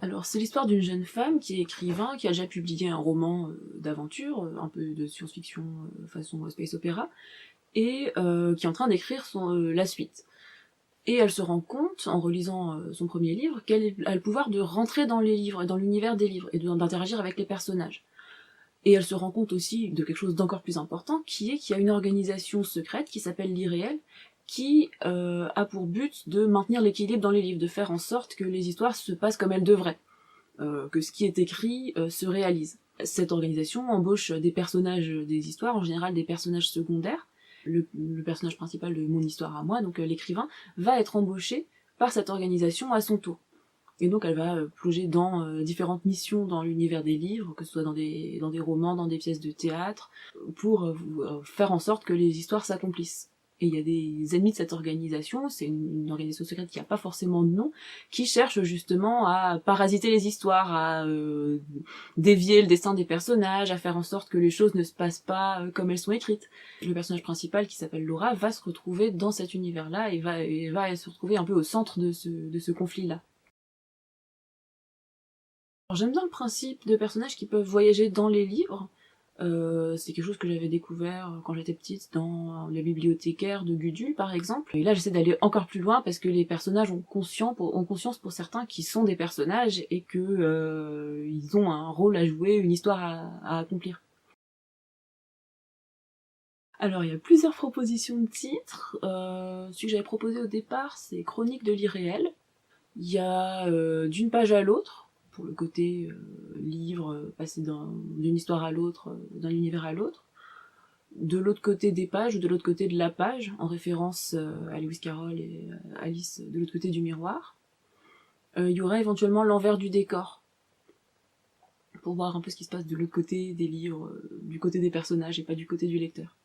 Alors, c'est l'histoire d'une jeune femme qui est écrivain, qui a déjà publié un roman d'aventure, un peu de science-fiction façon space opéra, et qui est en train d'écrire la suite. Et elle se rend compte, en relisant son premier livre, qu'elle a le pouvoir de rentrer dans les livres, dans l'univers des livres, et d'interagir avec les personnages. Et elle se rend compte aussi de quelque chose d'encore plus important, qui est qu'il y a une organisation secrète qui s'appelle l'Irréel, qui a pour but de maintenir l'équilibre dans les livres, de faire en sorte que les histoires se passent comme elles devraient, que ce qui est écrit se réalise. Cette organisation embauche des personnages des histoires, en général des personnages secondaires. Le personnage principal de Mon Histoire à moi, donc l'écrivain, va être embauché par cette organisation à son tour. Et donc elle va plonger dans différentes missions dans l'univers des livres, que ce soit dans des romans, dans des pièces de théâtre, pour faire en sorte que les histoires s'accomplissent. Et il y a des ennemis de cette organisation, c'est une organisation secrète qui n'a pas forcément de nom, qui cherche justement à parasiter les histoires, à dévier le destin des personnages, à faire en sorte que les choses ne se passent pas comme elles sont écrites. Le personnage principal, qui s'appelle Laura, va se retrouver dans cet univers-là et va se retrouver un peu au centre de ce conflit-là. J'aime bien le principe de personnages qui peuvent voyager dans les livres. C'est quelque chose que j'avais découvert quand j'étais petite dans la bibliothécaire de Gudule par exemple. Et là j'essaie d'aller encore plus loin parce que les personnages ont conscience pour certains qu'ils sont des personnages et que ils ont un rôle à jouer, une histoire à accomplir. Alors il y a plusieurs propositions de titres. Celui que j'avais proposé au départ c'est Chronique de l'Irréel. Il y a D'une page à l'autre, pour le côté livre, passer d'une histoire à l'autre, d'un univers à l'autre. De l'autre côté des pages, ou de l'autre côté de la page, en référence à Lewis Carroll et Alice de l'autre côté du miroir. Il y aurait éventuellement L'envers du décor, pour voir un peu ce qui se passe de l'autre côté des livres, du côté des personnages et pas du côté du lecteur.